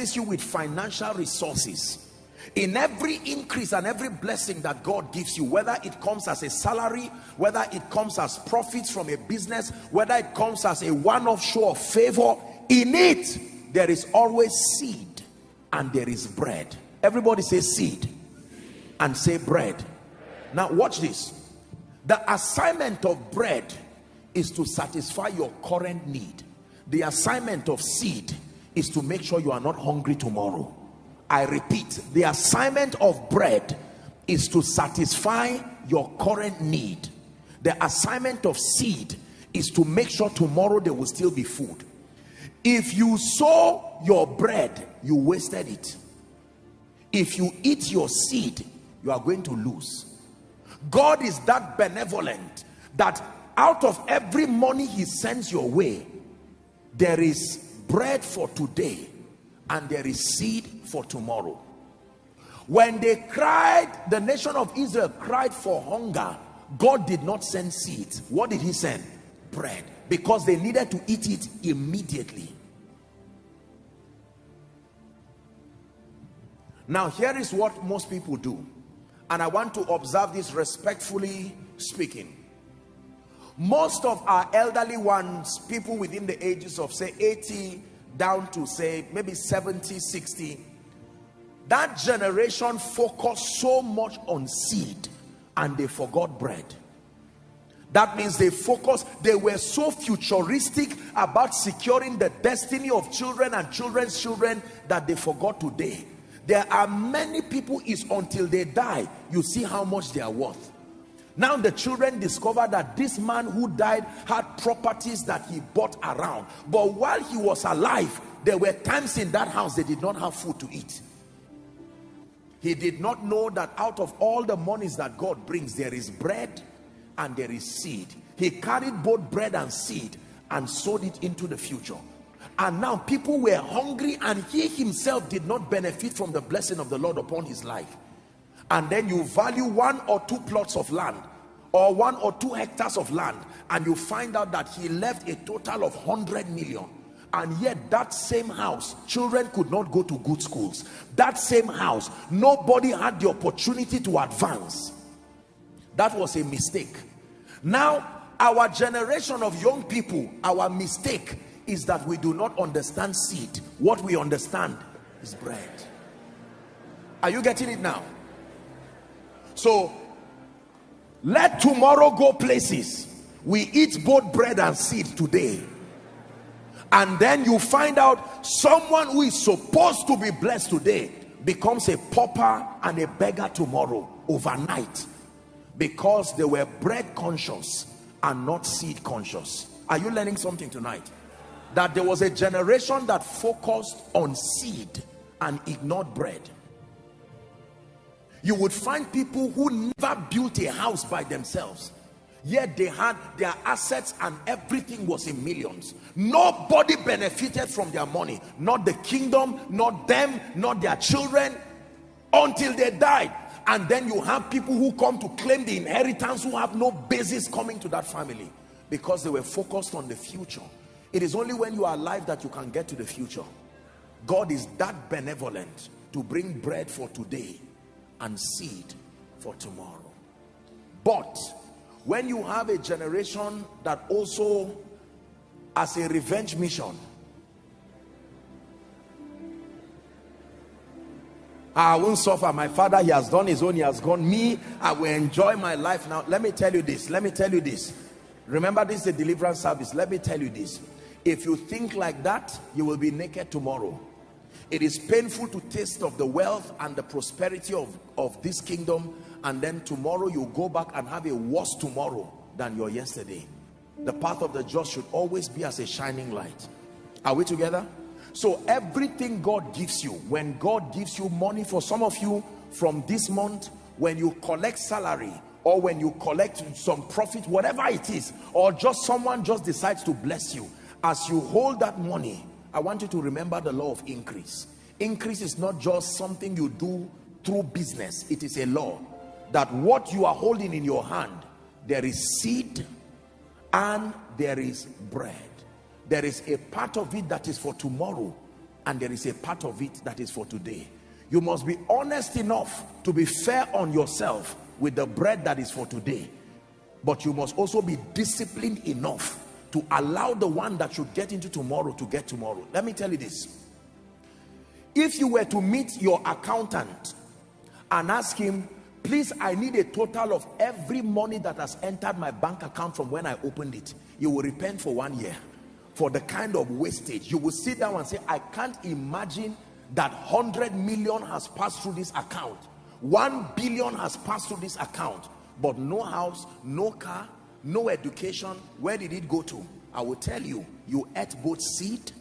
blesses you with financial resources. In every increase and every blessing that God gives you, whether it comes as a salary, whether it comes as profits from a business, whether it comes as a one-off show of favor, in it there is always seed and there is bread. Everybody say seed and say bread. Now watch this. The assignment of bread is to satisfy your current need. The assignment of seed is to make sure you are not hungry tomorrow. I repeat, the assignment of bread is to satisfy your current need. The assignment of seed is to make sure tomorrow there will still be food. If you sow your bread, you wasted it. If you eat your seed, you are going to lose. God is that benevolent that out of every money he sends your way, there is bread for today and there is seed for tomorrow. When they cried, the nation of Israel cried for hunger, God did not send seeds. What did he send? Bread. Because they needed to eat it immediately. Now here is what most people do, and I want to observe this respectfully speaking. Most of our elderly ones, people within the ages of say 80 down to say maybe 70, 60, that generation focused so much on seed and they forgot bread. That means they were so futuristic about securing the destiny of children and children's children that they forgot today. There are many people, it's until they die you see how much they are worth. Now the children discover that this man who died had properties that he bought around, but while he was alive there were times in that house they did not have food to eat. He did not know that out of all the monies that God brings, there is bread and there is seed. He carried both bread and seed and sowed it into the future. And now people were hungry and he himself did not benefit from the blessing of the Lord upon his life. And then you value 1 or 2 plots of land or 1 or 2 hectares of land, and you find out that he left a total of 100 million. And yet that same house, children could not go to good schools. That same house, nobody had the opportunity to advance. That was a mistake. Now our generation of young people, our mistake is that we do not understand seed. What we understand is bread. Are you getting it now? So let tomorrow go places. We eat both bread and seed today, and then you find out someone who is supposed to be blessed today becomes a pauper and a beggar tomorrow overnight, because they were bread conscious and not seed conscious. Are you learning something tonight? That there was a generation that focused on seed and ignored bread. You would find people who never built a house by themselves, yet they had their assets and everything was in millions. Nobody benefited from their money, not the kingdom, not them, not their children, until they died. And then you have people who come to claim the inheritance who have no basis coming to that family because they were focused on the future. It is only when you are alive that you can get to the future. God is that benevolent to bring bread for today and seed for tomorrow. But when you have a generation that also, as a revenge mission, I won't suffer, my father, he has done his own, he has gone, me, I will enjoy my life now. Let me tell you this, remember, this is a deliverance service. Let me tell you this: if you think like that, you will be naked tomorrow. It is painful to taste of the wealth and the prosperity of this kingdom, and then tomorrow you go back and have a worse tomorrow than your yesterday. The path of the just should always be as a shining light. Are we together? So everything God gives you, when God gives you money, for some of you from this month, when you collect salary or when you collect some profit, whatever it is, or just someone just decides to bless you, as you hold that money, I want you to remember the law of increase. Increase is not just something you do through business. It is a law that what you are holding in your hand, there is seed and there is bread. There is a part of it that is for tomorrow and there is a part of it that is for today. You must be honest enough to be fair on yourself with the bread that is for today, but you must also be disciplined enough to allow the one that should get into tomorrow to get tomorrow. Let me tell you this. If you were to meet your accountant and ask him, please, I need a total of every money that has entered my bank account from when I opened it, you will repent for 1 year for the kind of wastage. You will sit down and say, I can't imagine that 100 million has passed through this account, 1 billion has passed through this account, but no house, no car, no education. Where did it go to? I will tell you, you ate both seed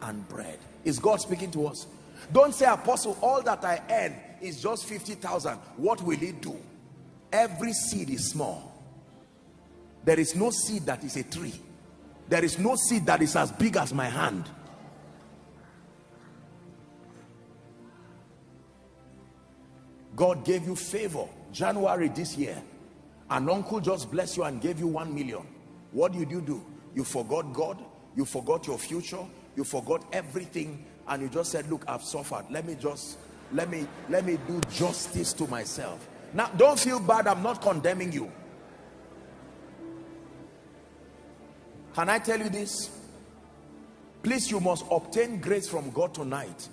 and bread. Is God speaking to us? Don't say, Apostle, all that I earn is just 50,000. What will it do? Every seed is small. There is no seed that is a tree. There is no seed that is as big as my hand. God gave you favor January this year. An uncle just blessed you and gave you 1 million. What did you do? You forgot God, you forgot your future, you forgot everything, and you just said, look, I've suffered. Let me do justice to myself. Now, don't feel bad. I'm not condemning you. Can I tell you this? Please, you must obtain grace from God tonight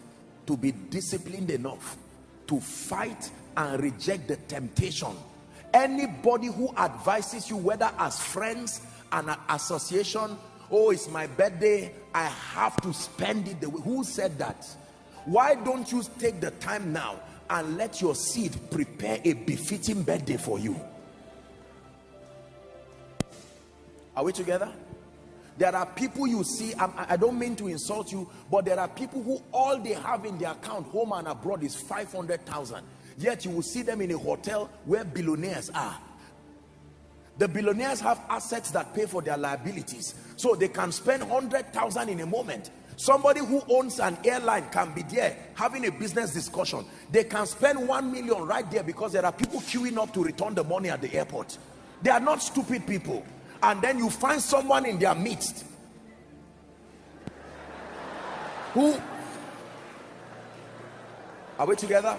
to be disciplined enough to fight and reject the temptation. Anybody who advises you, whether as friends and an association, oh, it's my birthday, I have to spend it the way. Who said that? Why don't you take the time now and let your seed prepare a befitting birthday for you? Are we together? There are people you see, I don't mean to insult you, but there are people who all they have in their account, home and abroad, is 500,000. Yet you will see them in a hotel where billionaires are. The billionaires have assets that pay for their liabilities, so they can spend 100,000 in a moment. Somebody who owns an airline can be there having a business discussion. They can spend 1 million right there because there are people queuing up to return the money at the airport. They are not stupid people. And then you find someone in their midst who, are we together?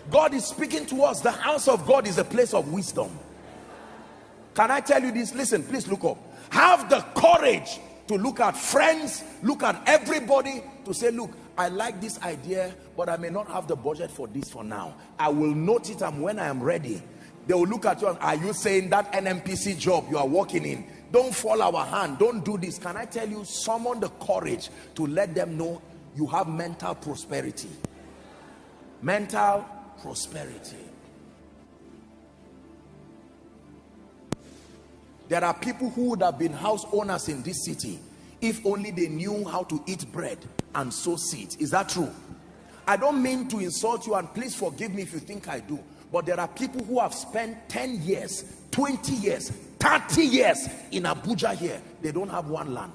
God is speaking to us. The house of God is a place of wisdom. Can I tell you this? Listen, please look up. Have the courage to look at friends, look at everybody, to say, look, I like this idea, but I may not have the budget for this for now. I will note it, and when I am ready, they will look at you and, are you saying that NMPC job you are working in, don't fall our hand, don't do this? Can I tell you, summon the courage to let them know you have mental prosperity. Mental prosperity. There are people who would have been house owners in this city if only they knew how to eat bread and sow seeds. Is that true? I don't mean to insult you, and please forgive me if you think I do, but there are people who have spent 10 years, 20 years, 30 years in Abuja here. They don't have one land.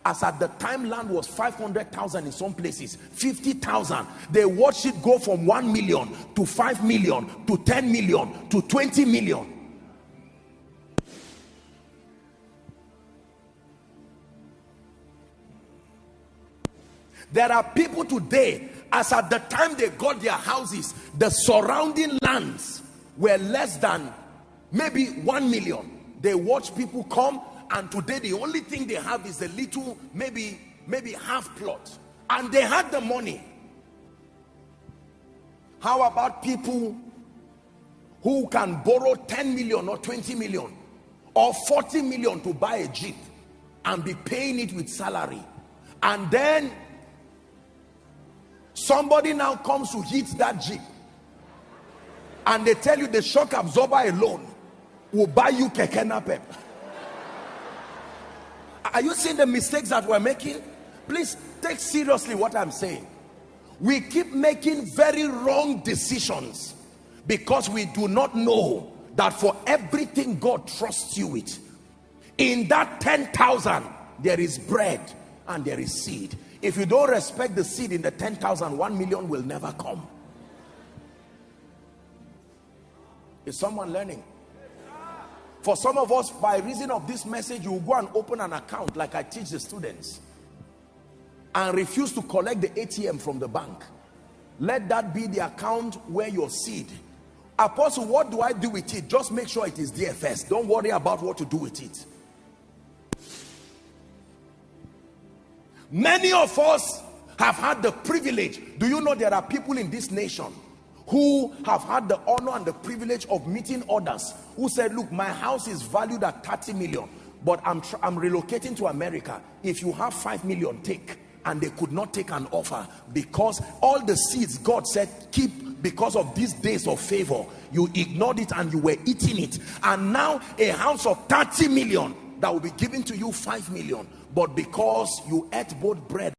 As at the time, land was 500,000 in some places, 50,000. They watched it go from 1 million to 5 million to 10 million to 20 million. There are people today, as at the time they got their houses, the surrounding lands were less than maybe 1 million. They watch people come, and today the only thing they have is a little, maybe half plot, and they had the money. How about people who can borrow 10 million or 20 million or 40 million to buy a Jeep and be paying it with salary, and then somebody now comes to hit that Jeep and they tell you the shock absorber alone will buy you keke napep? Are you seeing the mistakes that we're making? Please take seriously what I'm saying. We keep making very wrong decisions because we do not know that for everything God trusts you with, in that 10,000 there is bread and there is seed. If you don't respect the seed in the 10,000, 1 million will never come. Is someone learning? For some of us, by reason of this message, you will go and open an account like I teach the students. and refuse to collect the ATM from the bank. Let that be the account where your seed. Apostle, what do I do with it? Just make sure it is there first. Don't worry about what to do with it. Many of us have had the privilege. Do you know there are people in this nation who have had the honor and the privilege of meeting others who said, look, my house is valued at 30 million, but I'm relocating to America. If you have 5 million, take. And they could not take an offer because all the seeds God said keep, because of these days of favor, you ignored it and you were eating it. And now a house of 30 million that will be given to you 5 million, but because you ate both bread